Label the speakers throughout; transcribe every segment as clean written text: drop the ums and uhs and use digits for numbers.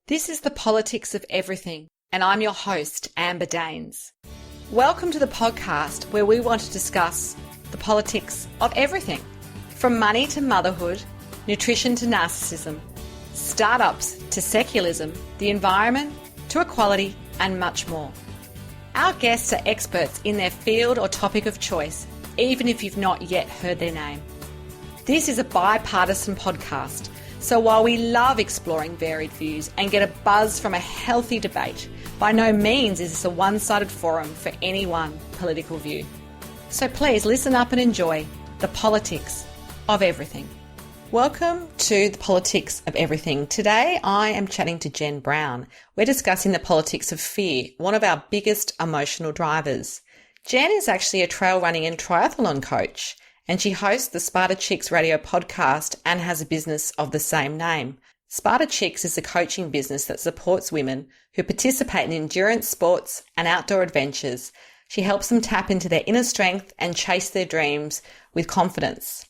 Speaker 1: This is the Politics of Everything, and I'm your host, Amber Daines. Welcome to the podcast where we want to discuss the politics of everything, from money to motherhood, nutrition to narcissism, startups to secularism, the environment to equality, and much more. Our guests are experts in their field or topic of choice, even if you've not yet heard their name. This is a bipartisan podcast, so while we love exploring varied views and get a buzz from a healthy debate, by no means is this a one-sided forum for any one political view. So please listen up and enjoy the politics of everything. Welcome to the Politics of Everything. Today I am chatting to Jen Brown. We're discussing the politics of fear, one of our biggest emotional drivers. Jen is actually a trail running and triathlon coach, and she hosts the Sparta Chicks radio podcast and has a business of the same name. Sparta Chicks is a coaching business that supports women who participate in endurance sports and outdoor adventures. She helps them tap into their inner strength and chase their dreams with confidence.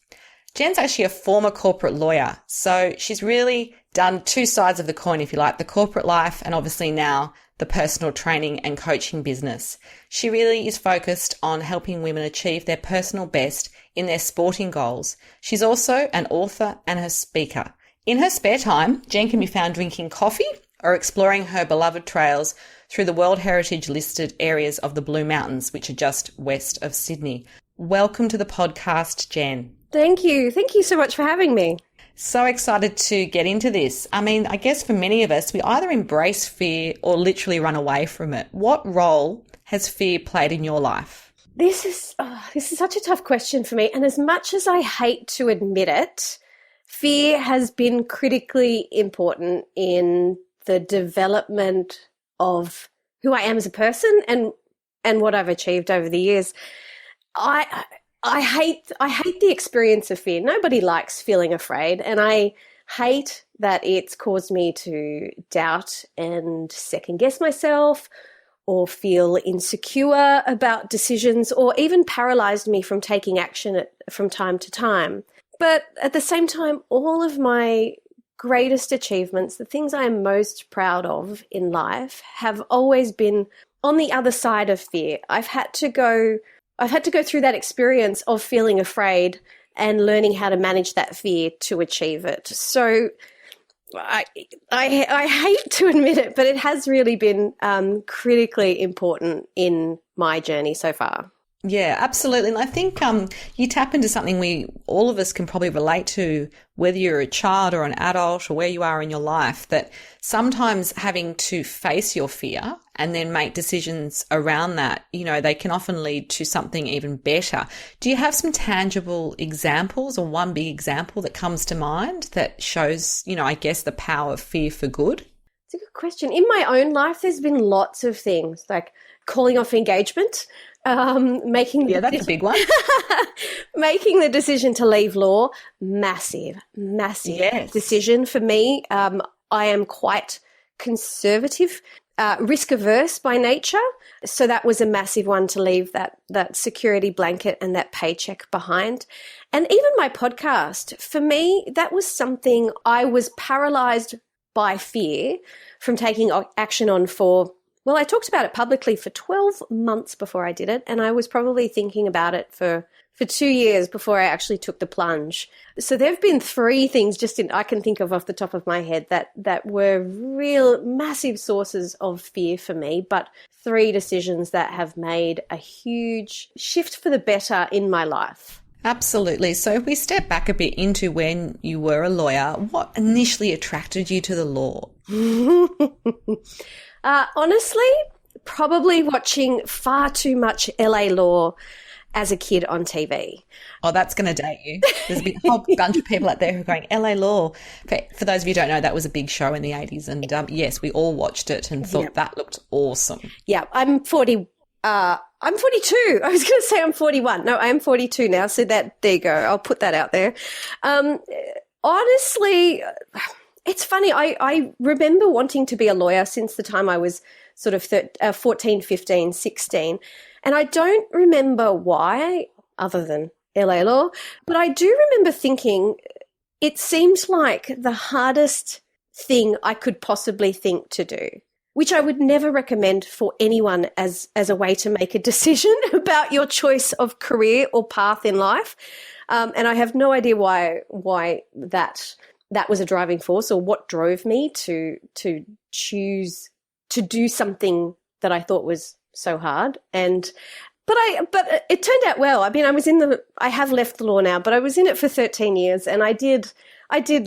Speaker 1: Jen's actually a former corporate lawyer, so she's really done two sides of the coin, if you like, the corporate life and obviously now the personal training and coaching business. She really is focused on helping women achieve their personal best in their sporting goals. She's also an author and a speaker. In her spare time, Jen can be found drinking coffee or exploring her beloved trails through the World Heritage listed areas of the Blue Mountains, which are just west of Sydney. Welcome to the podcast, Jen.
Speaker 2: Thank you. Thank you so much for having me.
Speaker 1: So excited to get into this. I mean, I guess for many of us, we either embrace fear or literally run away from it. What role has fear played in your life?
Speaker 2: This is such a tough question for me. And as much as I hate to admit it, fear has been critically important in the development of who I am as a person and what I've achieved over the years. I hate the experience of fear. Nobody likes feeling afraid, and I hate that it's caused me to doubt and second guess myself, or feel insecure about decisions, or even paralyzed me from taking action from time to time. But at the same time, all of my greatest achievements, the things I am most proud of in life, have always been on the other side of fear. I've had to go through that experience of feeling afraid and learning how to manage that fear to achieve it. So I hate to admit it, but it has really been critically important in my journey so far.
Speaker 1: Yeah, absolutely. And I think you tap into something all of us can probably relate to, whether you're a child or an adult or where you are in your life, that sometimes having to face your fear and then make decisions around that, they can often lead to something even better. Do you have some tangible examples, or one big example that comes to mind that shows, I guess, the power of fear for good?
Speaker 2: It's a good question. In my own life, there's been lots of things like calling off engagement,
Speaker 1: that's a big one.
Speaker 2: Making the decision to leave law, massive
Speaker 1: yes.
Speaker 2: decision for me. I am quite conservative, risk averse by nature. So that was a massive one, to leave that security blanket and that paycheck behind. And even my podcast, for me, that was something I was paralyzed by fear from taking action on I talked about it publicly for 12 months before I did it, and I was probably thinking about it for 2 years before I actually took the plunge. So there have been three things I can think of off the top of my head that were real massive sources of fear for me, but three decisions that have made a huge shift for the better in my life.
Speaker 1: Absolutely. So if we step back a bit into when you were a lawyer, what initially attracted you to the law?
Speaker 2: Honestly, probably watching far too much LA Law as a kid on TV.
Speaker 1: Oh, that's going to date you. There's a whole bunch of people out there who are going, LA Law. For those of you who don't know, that was a big show in the 80s. And yes, we all watched it and thought that looked awesome.
Speaker 2: Yeah, I'm 42. I was going to say I'm 41. No, I am 42 now. So there you go. I'll put that out there. Honestly, it's funny. I remember wanting to be a lawyer since the time I was sort of 14, 15, 16. And I don't remember why, other than LA Law, but I do remember thinking it seems like the hardest thing I could possibly think to do, which I would never recommend for anyone as a way to make a decision about your choice of career or path in life. And I have no idea why that was a driving force, or what drove me to choose to do something that I thought was so hard. But it turned out well. I mean, I have left the law now, but I was in it for 13 years and I did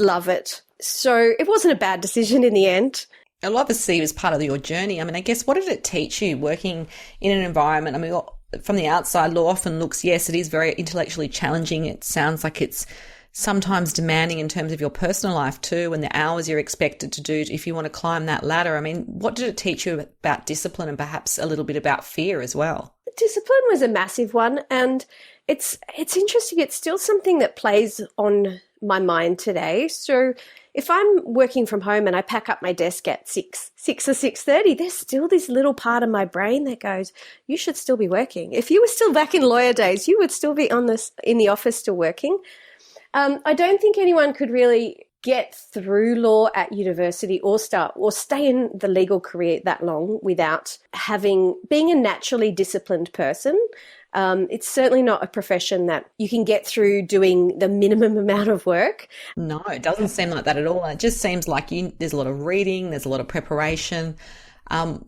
Speaker 2: love it. So it wasn't a bad decision in the end.
Speaker 1: I'd love to see it as part of your journey. I mean, I guess, what did it teach you working in an environment? I mean, from the outside, law often looks, yes, it is very intellectually challenging. It sounds like it's sometimes demanding in terms of your personal life too, and the hours you're expected to do if you want to climb that ladder. I mean, what did it teach you about discipline and perhaps a little bit about fear as well?
Speaker 2: Discipline was a massive one, and it's interesting. It's still something that plays on my mind today. So if I'm working from home and I pack up my desk at 6 or 6:30, there's still this little part of my brain that goes, you should still be working. If you were still back in lawyer days, you would still be in the office still working. I don't think anyone could really get through law at university or stay in the legal career that long without being a naturally disciplined person. It's certainly not a profession that you can get through doing the minimum amount of work.
Speaker 1: No, it doesn't seem like that at all. It just seems like there's a lot of reading, there's a lot of preparation.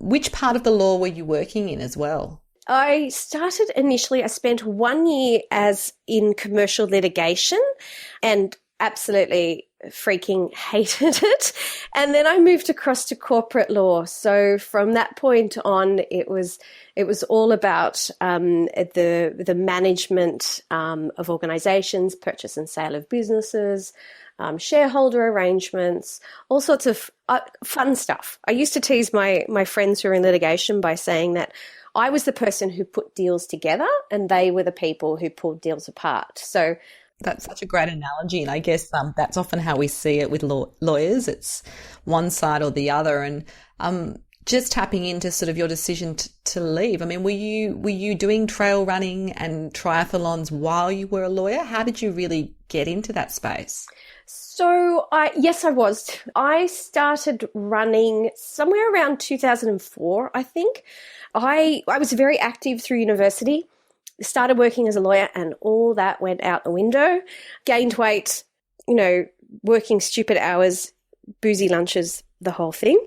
Speaker 1: Which part of the law were you working in as well?
Speaker 2: I spent 1 year as in commercial litigation and absolutely freaking hated it. And then I moved across to corporate law. So from that point on, it was all about the management of organizations, purchase and sale of businesses, shareholder arrangements, all sorts of fun stuff. I used to tease my friends who are in litigation by saying that I was the person who put deals together and they were the people who pulled deals apart. So
Speaker 1: that's such a great analogy. And I guess that's often how we see it with lawyers. It's one side or the other. And just tapping into sort of your decision to leave. I mean, were you doing trail running and triathlons while you were a lawyer? How did you really get into that space?
Speaker 2: So yes, I was. I started running somewhere around 2004, I think. I was very active through university, started working as a lawyer, and all that went out the window. Gained weight, working stupid hours, boozy lunches, the whole thing.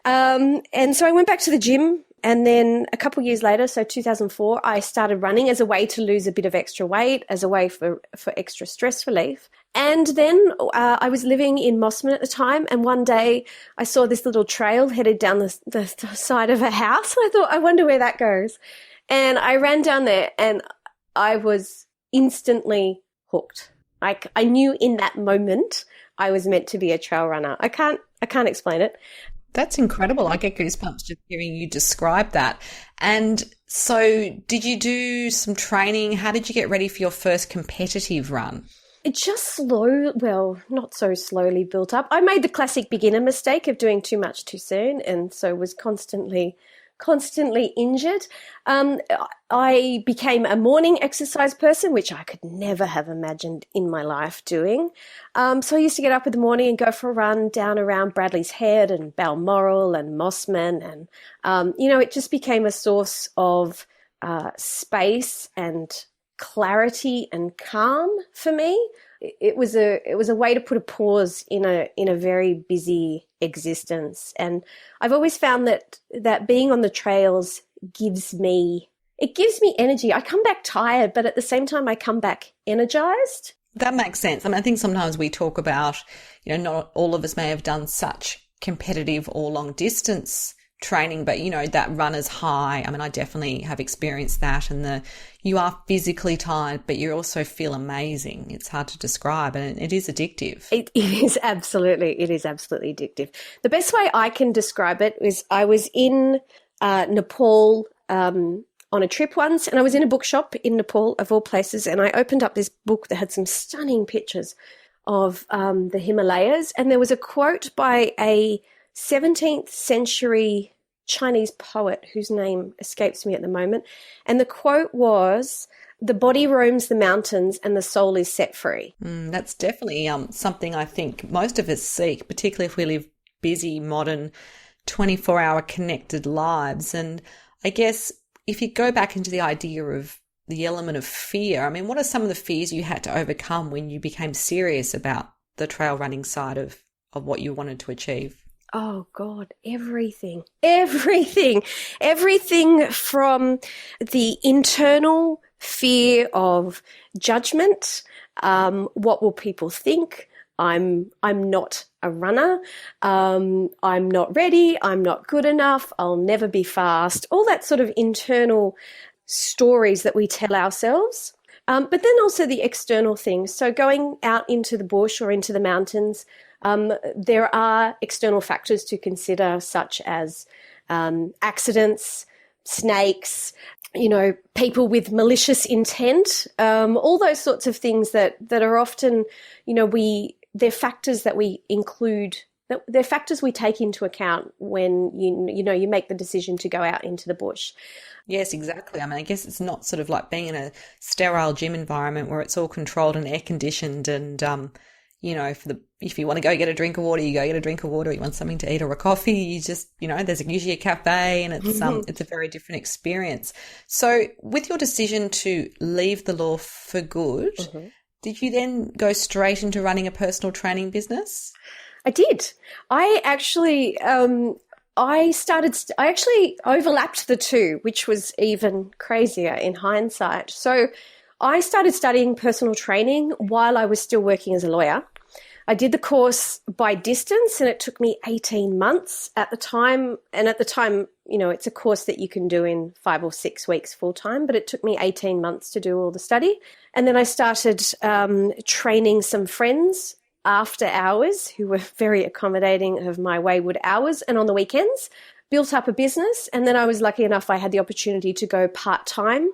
Speaker 2: And so I went back to the gym, and then a couple of years later, so 2004, I started running as a way to lose a bit of extra weight, as a way for extra stress relief. And then I was living in Mossman at the time, and one day I saw this little trail headed down the side of a house. I thought, I wonder where that goes. And I ran down there, and I was instantly hooked. Like, I knew in that moment I was meant to be a trail runner. I can't explain it.
Speaker 1: That's incredible. I get goosebumps just hearing you describe that. And so did you do some training? How did you get ready for your first competitive run?
Speaker 2: It just not so slowly built up. I made the classic beginner mistake of doing too much too soon, and so was constantly injured. I became a morning exercise person, which I could never have imagined in my life doing. So I used to get up in the morning and go for a run down around Bradley's Head and Balmoral and Mossman. And, it just became a source of space and clarity and calm for me. It was a way to put a pause in a very busy existence. And I've always found that being on the trails gives me energy. I come back tired, but at the same time I come back energized.
Speaker 1: That makes sense. I mean, I think sometimes we talk about, not all of us may have done such competitive or long distance training, but that runner's high. I mean, I definitely have experienced that, and you are physically tired, but you also feel amazing. It's hard to describe, and it is addictive.
Speaker 2: It is absolutely addictive. The best way I can describe it is I was in Nepal on a trip once, and I was in a bookshop in Nepal, of all places, and I opened up this book that had some stunning pictures of the Himalayas, and there was a quote by a 17th century Chinese poet whose name escapes me at the moment. And the quote was, "The body roams the mountains and the soul is set free."
Speaker 1: That's definitely something I think most of us seek, particularly if we live busy, modern, 24-hour connected lives. And I guess if you go back into the idea of the element of fear, I mean, what are some of the fears you had to overcome when you became serious about the trail running side of what you wanted to achieve?
Speaker 2: Oh God, everything from the internal fear of judgment. What will people think? I'm not a runner. I'm not ready. I'm not good enough. I'll never be fast. All that sort of internal stories that we tell ourselves. But then also the external things. So going out into the bush or into the mountains, there are external factors to consider, such as accidents, snakes, people with malicious intent, all those sorts of things that are often, they're factors that we include, they're factors we take into account when you make the decision to go out into the bush.
Speaker 1: Yes, exactly. I mean, I guess it's not sort of like being in a sterile gym environment where it's all controlled and air conditioned and, if you want to go get a drink of water, you go get a drink of water. You want something to eat or a coffee, you just, there's usually a cafe, and it's a very different experience. So with your decision to leave the law for good, did you then go straight into running a personal training business?
Speaker 2: I did. I actually overlapped the two, which was even crazier in hindsight. So I started studying personal training while I was still working as a lawyer. I did the course by distance, and it took me 18 months at the time. And at the time, it's a course that you can do in 5 or 6 weeks full time, but it took me 18 months to do all the study. And then I started training some friends after hours who were very accommodating of my wayward hours and on the weekends, built up a business. And then I was lucky enough, I had the opportunity to go part-time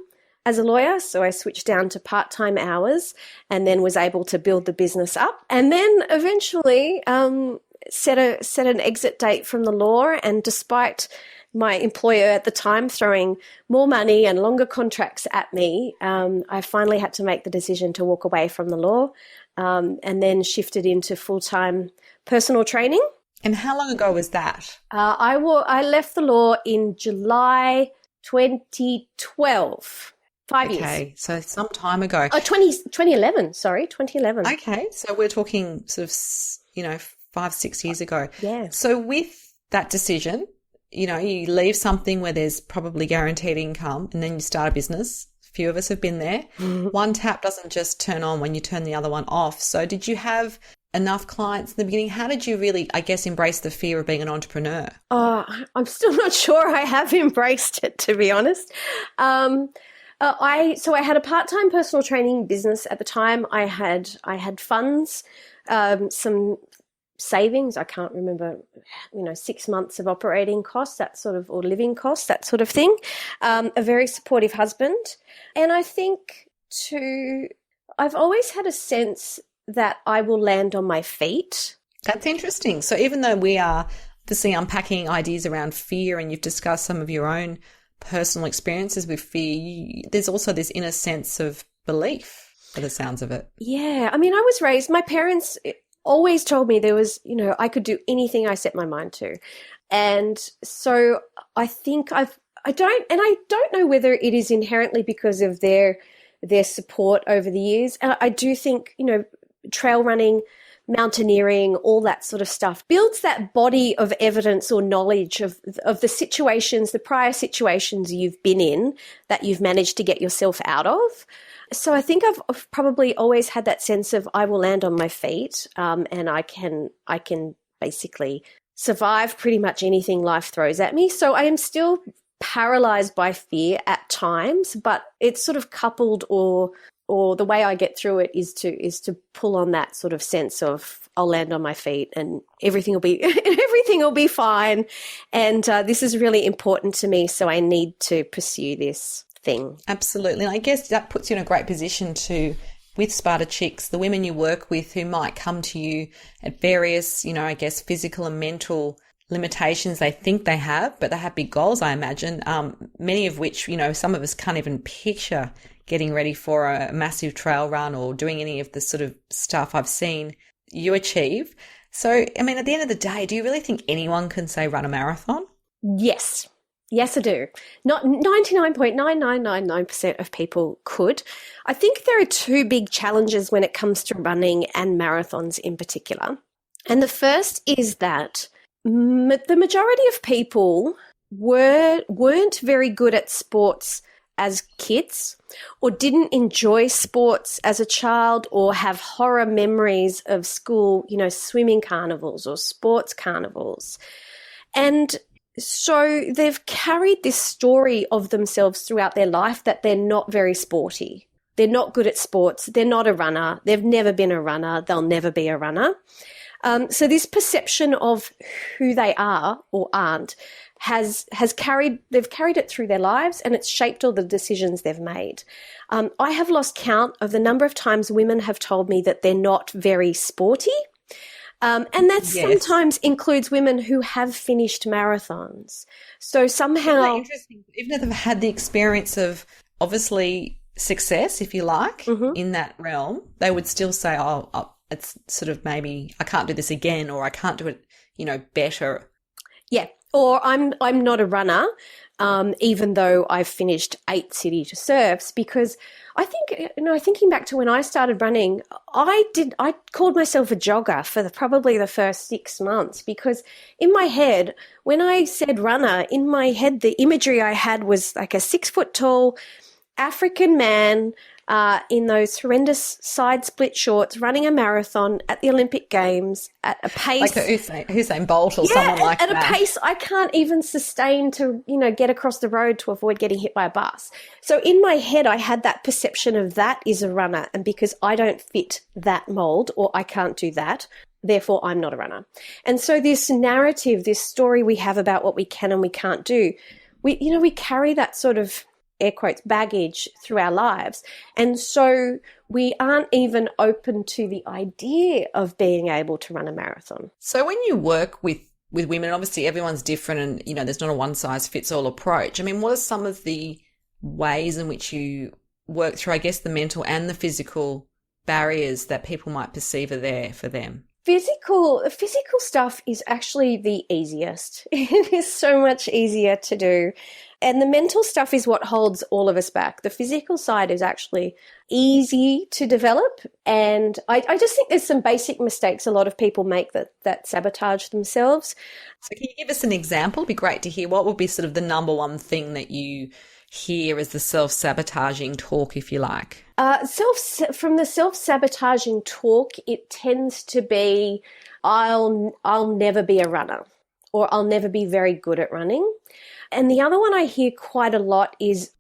Speaker 2: as a lawyer. So I switched down to part-time hours and then was able to build the business up. And then eventually set an exit date from the law. And despite my employer at the time throwing more money and longer contracts at me, I finally had to make the decision to walk away from the law, and then shifted into full-time personal training.
Speaker 1: And how long ago was that?
Speaker 2: I left the law in July 2012. 5 years.
Speaker 1: Okay, so some time ago.
Speaker 2: 2011, sorry, 2011.
Speaker 1: Okay, so we're talking sort of, 5-6 years ago.
Speaker 2: Yeah.
Speaker 1: So with that decision, you leave something where there's probably guaranteed income and then you start a business. A few of us have been there. Mm-hmm. One tap doesn't just turn on when you turn the other one off. So did you have enough clients in the beginning? How did you really, I guess, embrace the fear of being an entrepreneur?
Speaker 2: I'm still not sure I have embraced it, to be honest. I had a part-time personal training business at the time. I had funds, some savings. I can't remember, 6 months of operating costs, or living costs, that sort of thing. A very supportive husband. And I think I've always had a sense that I will land on my feet.
Speaker 1: That's interesting. So even though we are obviously unpacking ideas around fear, and you've discussed some of your own personal experiences with fear, there's also this inner sense of belief by the sounds of it.
Speaker 2: Yeah. I mean, I was raised, my parents always told me there was, I could do anything I set my mind to. And so I think I don't know whether it is inherently because of their support over the years. And I do think, trail running, mountaineering, all that sort of stuff builds that body of evidence or knowledge of the situations, the prior situations you've been in that you've managed to get yourself out of. So I think I've probably always had that sense of I will land on my feet, and I can basically survive pretty much anything life throws at me. So I am still paralyzed by fear at times, but it's sort of coupled or the way I get through it is to pull on that sort of sense of I'll land on my feet and everything will be fine. And this is really important to me, so I need to pursue this thing.
Speaker 1: Absolutely. And I guess that puts you in a great position with Sparta Chicks, the women you work with who might come to you at various, physical and mental limitations they think they have, but they have big goals, I imagine, many of which, some of us can't even picture getting ready for a massive trail run or doing any of the sort of stuff I've seen you achieve. So, I mean, at the end of the day, do you really think anyone can say run a marathon?
Speaker 2: Yes. Yes, I do. Not 99.9999% of people could. I think there are two big challenges when it comes to running and marathons in particular. And the first is that the majority of people weren't very good at sports as kids, or didn't enjoy sports as a child, or have horror memories of school, swimming carnivals or sports carnivals. And so they've carried this story of themselves throughout their life that they're not very sporty. They're not good at sports. They're not a runner. They've never been a runner. They'll never be a runner. So this perception of who they are or aren't they've carried it through their lives, and it's shaped all the decisions they've made. I have lost count of the number of times women have told me that they're not very sporty. And that sometimes includes women who have finished marathons. So somehow...
Speaker 1: Interesting. Even if they've had the experience of, obviously, success, if you like, in that realm, they would still say, it's sort of maybe I can't do this again, or I can't do it, better. Yeah.
Speaker 2: Or I'm not a runner, even though I've finished 8 City to Surfs, because I think, thinking back to when I started running, I called myself a jogger for probably the first 6 months, because in my head, when I said runner, in my head, the imagery I had was like a 6 foot tall African man in those horrendous side split shorts, running a marathon at the Olympic Games at a pace
Speaker 1: like a Usain Bolt or someone like that.
Speaker 2: At a pace I can't even sustain to, get across the road to avoid getting hit by a bus. So in my head, I had that perception of that is a runner, and because I don't fit that mold, or I can't do that, therefore I'm not a runner. And so this narrative, this story we have about what we can and we can't do, we carry that sort of, air quotes, baggage through our lives. And so we aren't even open to the idea of being able to run a marathon.
Speaker 1: So when you work with women, obviously everyone's different, and, there's not a one size fits all approach. I mean, what are some of the ways in which you work through, I guess, the mental and the physical barriers that people might perceive are there for them?
Speaker 2: Physical stuff is actually the easiest. It is so much easier to do. And the mental stuff is what holds all of us back. The physical side is actually easy to develop. And I just think there's some basic mistakes a lot of people make that sabotage themselves.
Speaker 1: So can you give us an example? It'd be great to hear. What would be sort of the number one thing that you hear as the self-sabotaging talk, if you like?
Speaker 2: From the self-sabotaging talk, it tends to be, I'll never be a runner, or I'll never be very good at running. And the other one I hear quite a lot is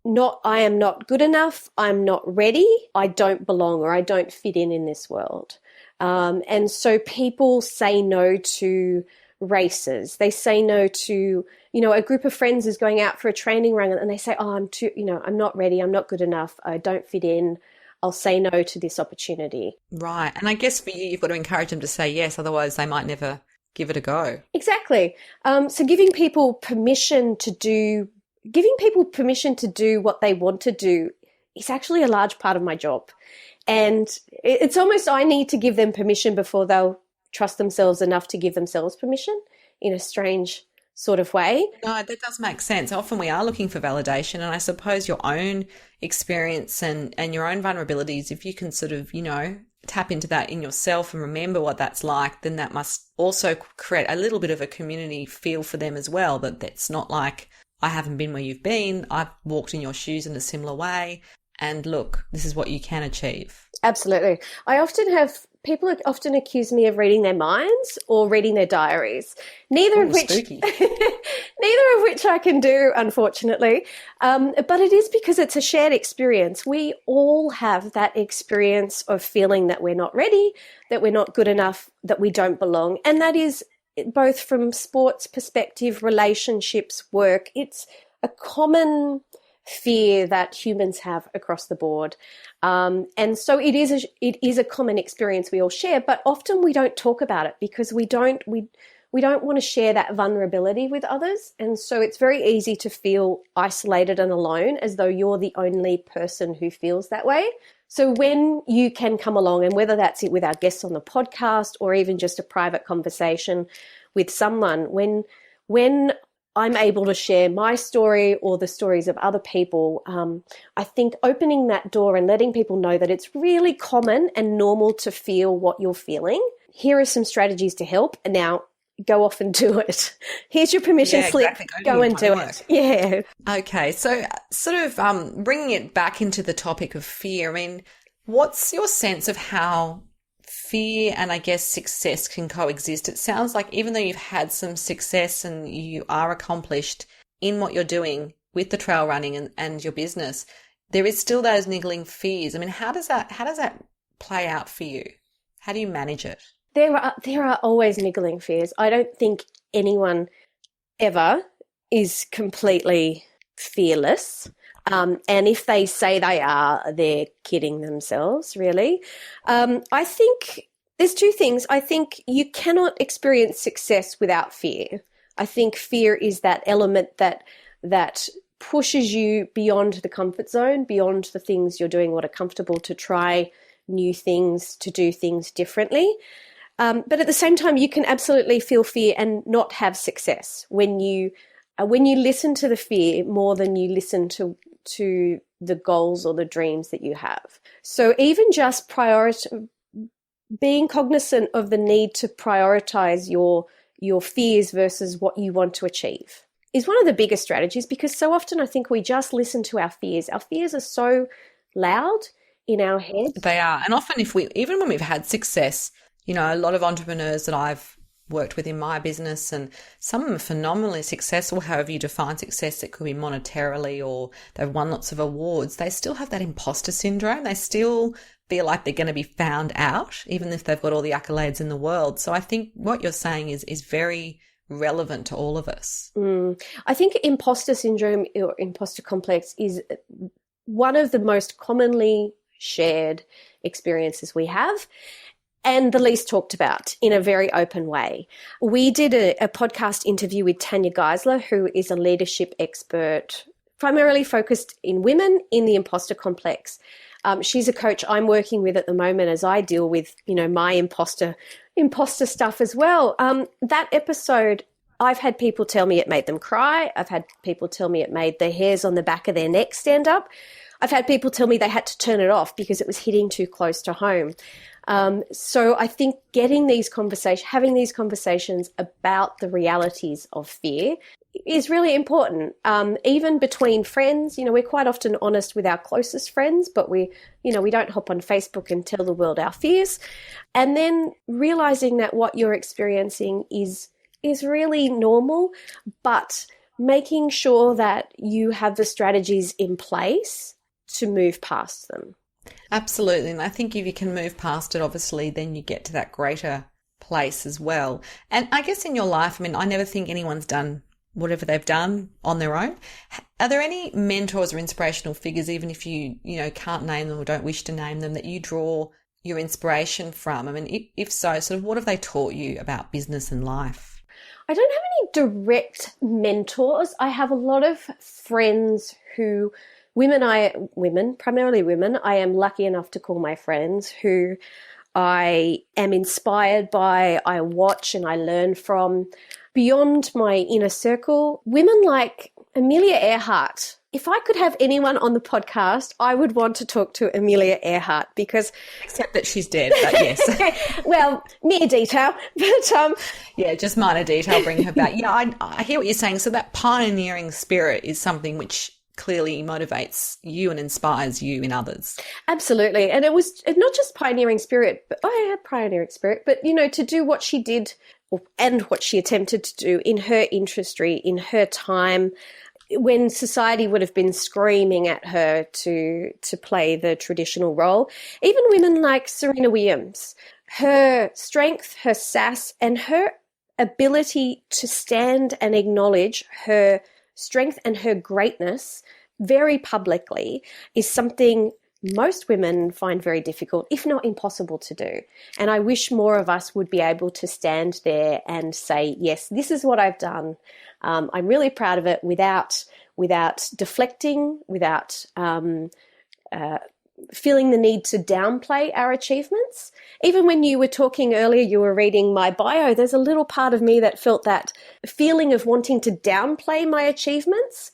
Speaker 2: I am not good enough, I'm not ready, I don't belong, or I don't fit in this world. And so people say no to races. They say no to, a group of friends is going out for a training run, and they say, I'm not ready, I'm not good enough, I don't fit in, I'll say no to this opportunity.
Speaker 1: Right. And I guess for you, you've got to encourage them to say yes, otherwise they might never give it a go.
Speaker 2: Exactly. So giving people permission to do what they want to do is actually a large part of my job. And it's almost, I need to give them permission before they'll trust themselves enough to give themselves permission, in a strange sort of way.
Speaker 1: No, that does make sense. Often we are looking for validation, and I suppose your own experience and your own vulnerabilities, if you can sort of, tap into that in yourself and remember what that's like, then that must also create a little bit of a community feel for them as well, that it's not like, I haven't been where you've been, I've walked in your shoes in a similar way, and look, this is what you can achieve.
Speaker 2: Absolutely. People often accuse me of reading their minds or reading their diaries, neither of which I can do, unfortunately. But it is because it's a shared experience. We all have that experience of feeling that we're not ready, that we're not good enough, that we don't belong. And that is both from sports perspective, relationships, work. It's a common fear that humans have across the board. And so it is a common experience we all share, but often we don't talk about it because we don't want to share that vulnerability with others. And so it's very easy to feel isolated and alone, as though you're the only person who feels that way. So when you can come along, and whether that's it with our guests on the podcast or even just a private conversation with someone, when I'm able to share my story or the stories of other people, I think opening that door and letting people know that it's really common and normal to feel what you're feeling. Here are some strategies to help. And now go off and do it. Here's your permission slip.
Speaker 1: Exactly.
Speaker 2: Go and do it. Yeah.
Speaker 1: Okay. So sort of bringing it back into the topic of fear, I mean, what's your sense of how fear and I guess success can coexist? It sounds like even though you've had some success and you are accomplished in what you're doing with the trail running and your business, there is still those niggling fears. I mean, how does that play out for you? How do you manage it?
Speaker 2: There are always niggling fears. I don't think anyone ever is completely fearless. And if they say they are, they're kidding themselves, really. I think there's two things. I think you cannot experience success without fear. I think fear is that element that pushes you beyond the comfort zone, beyond the things you're doing, what are comfortable, to try new things, to do things differently. But at the same time, you can absolutely feel fear and not have success when you listen to the fear more than you listen to the goals or the dreams that you have. So even just being cognizant of the need to prioritize your fears versus what you want to achieve is one of the biggest strategies, because so often I think we just listen to our fears. Our fears are so loud in our head.
Speaker 1: They are. And often even when we've had success, you know, a lot of entrepreneurs that I've worked with in my business, and some of them are phenomenally successful, however you define success, it could be monetarily or they've won lots of awards, they still have that imposter syndrome. They still feel like they're going to be found out, even if they've got all the accolades in the world. So I think what you're saying is very relevant to all of us.
Speaker 2: I think imposter syndrome or imposter complex is one of the most commonly shared experiences we have, and the least talked about in a very open way. We did a podcast interview with Tanya Geisler, who is a leadership expert, primarily focused in women in the imposter complex. She's a coach I'm working with at the moment as I deal with, you know, my imposter stuff as well. That episode, I've had people tell me it made them cry. I've had people tell me it made the hairs on the back of their neck stand up. I've had people tell me they had to turn it off because it was hitting too close to home. So I think having these conversations about the realities of fear is really important. Even between friends, you know, we're quite often honest with our closest friends, but we don't hop on Facebook and tell the world our fears. And then realizing that what you're experiencing is really normal, but making sure that you have the strategies in place to move past them.
Speaker 1: Absolutely. And I think if you can move past it, obviously, then you get to that greater place as well. And I guess in your life, I mean, I never think anyone's done whatever they've done on their own. Are there any mentors or inspirational figures, even if you can't name them or don't wish to name them, that you draw your inspiration from? I mean, if so, sort of what have they taught you about business and life?
Speaker 2: I don't have any direct mentors. I have a lot of friends who primarily women, I am lucky enough to call my friends, who I am inspired by, I watch and I learn from. Beyond my inner circle, women like Amelia Earhart. If I could have anyone on the podcast, I would want to talk to Amelia Earhart, because...
Speaker 1: Except that she's dead, but yes.
Speaker 2: Well, mere detail. But
Speaker 1: yeah, just minor detail, bring her back. Yeah, I hear what you're saying. So that pioneering spirit is something which clearly motivates you and inspires you in others.
Speaker 2: Absolutely. And it was not just pioneering spirit, but pioneering spirit, but, you know, to do what she did and what she attempted to do in her industry, in her time, when society would have been screaming at her to play the traditional role. Even women like Serena Williams, her strength, her sass, and her ability to stand and acknowledge her strength and her greatness very publicly is something most women find very difficult, if not impossible to do. And I wish more of us would be able to stand there and say, yes, this is what I've done. I'm really proud of it, without deflecting, without feeling the need to downplay our achievements. Even when you were talking earlier, you were reading my bio, there's a little part of me that felt that feeling of wanting to downplay my achievements.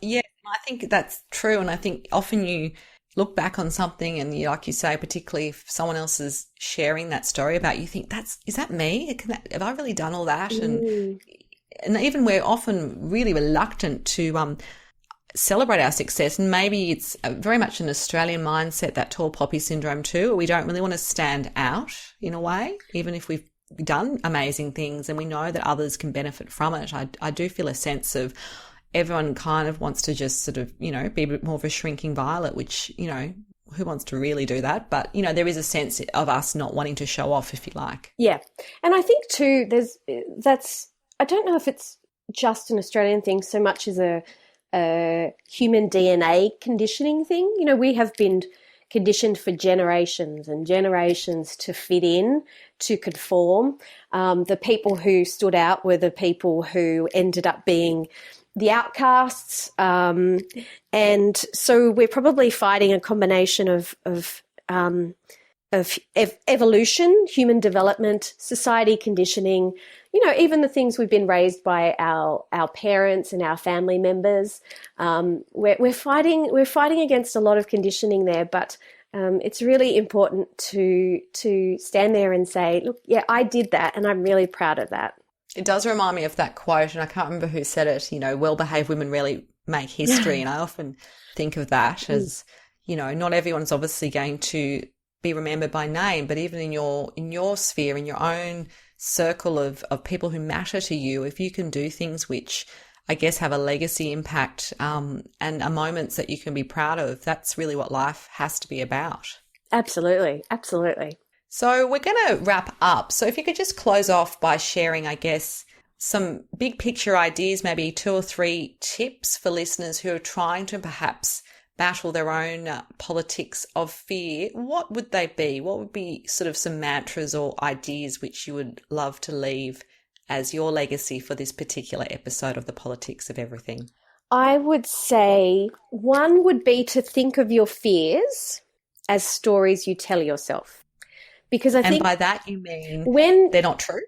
Speaker 1: Yeah, I think that's true. And I think often you look back on something and like you say, particularly if someone else is sharing that story about you, think is that me? Have I really done all that? And even we're often really reluctant to celebrate our success. And maybe it's very much an Australian mindset, that tall poppy syndrome too. We don't really want to stand out in a way, even if we've done amazing things and we know that others can benefit from it. I do feel a sense of everyone kind of wants to just sort of, be a bit more of a shrinking violet, which, who wants to really do that? But, there is a sense of us not wanting to show off, if you like.
Speaker 2: Yeah. And I think too, I don't know if it's just an Australian thing so much as a human DNA conditioning thing. We have been conditioned for generations and generations to fit in, to conform. The people who stood out were the people who ended up being the outcasts. And so we're probably fighting a combination of evolution, human development, society conditioning, even the things we've been raised by our parents and our family members. We're fighting against a lot of conditioning there, but it's really important to stand there and say, look, yeah, I did that and I'm really proud of that.
Speaker 1: It does remind me of that quote, and I can't remember who said it, well-behaved women really make history. And I often think of that as, not everyone's obviously going to be remembered by name, but even in your sphere, in your own circle of people who matter to you, if you can do things which I guess have a legacy impact and are moments that you can be proud of, that's really what life has to be about.
Speaker 2: Absolutely. Absolutely.
Speaker 1: So we're going to wrap up. So if you could just close off by sharing, I guess, some big picture ideas, maybe 2 or 3 tips for listeners who are trying to perhaps battle their own politics of fear, what would they be? What would be sort of some mantras or ideas which you would love to leave as your legacy for this particular episode of The Politics of Everything?
Speaker 2: I would say one would be to think of your fears as stories you tell yourself. Because I think,
Speaker 1: and by that you mean when they're not true?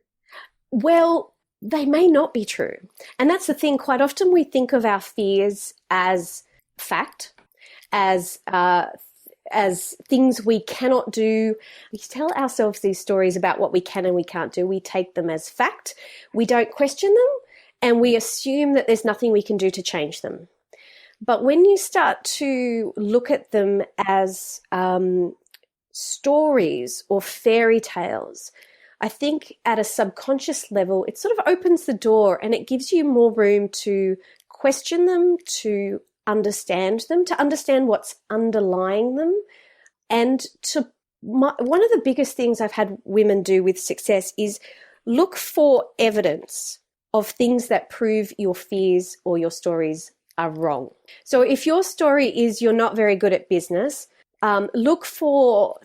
Speaker 2: Well, they may not be true. And that's the thing. Quite often we think of our fears as fact, as things we cannot do. We tell ourselves these stories about what we can and we can't do. We take them as fact. We don't question them, and we assume that there's nothing we can do to change them. But when you start to look at them as stories or fairy tales, I think at a subconscious level, it sort of opens the door and it gives you more room to question them, to understand them, to understand what's underlying them. And one of the biggest things I've had women do with success is look for evidence of things that prove your fears or your stories are wrong. So if your story is you're not very good at business, look for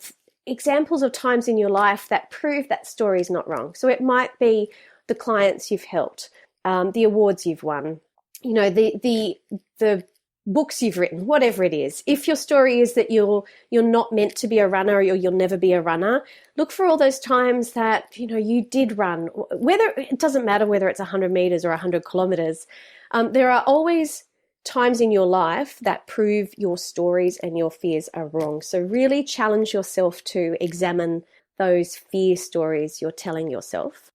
Speaker 2: examples of times in your life that prove that story is not wrong. So it might be the clients you've helped, the awards you've won, the books you've written, whatever it is. If your story is that you're not meant to be a runner or you'll never be a runner, look for all those times that, you did run. It doesn't matter whether it's 100 meters or 100 kilometers. There are always times in your life that prove your stories and your fears are wrong. So really challenge yourself to examine those fear stories you're telling yourself.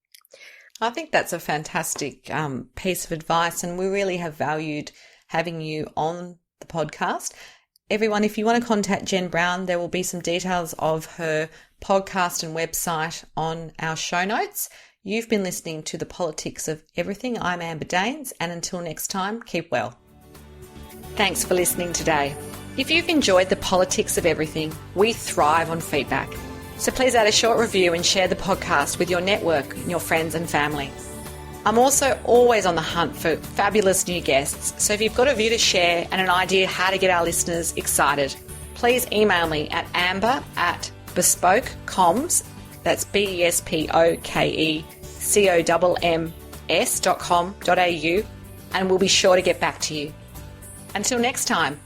Speaker 1: I think that's a fantastic piece of advice, and we really have valued having you on the podcast. Everyone, if you want to contact Jen Brown, there will be some details of her podcast and website on our show notes. You've been listening to The Politics of Everything. I'm Amber Daines, and until next time, keep well. Thanks for listening today. If you've enjoyed The Politics of Everything, we thrive on feedback. So please add a short review and share the podcast with your network and your friends and family. I'm also always on the hunt for fabulous new guests. So if you've got a view to share and an idea how to get our listeners excited, please email me at amber@bespokecomms, that's BESPOKECOMMS.com.au, and we'll be sure to get back to you. Until next time.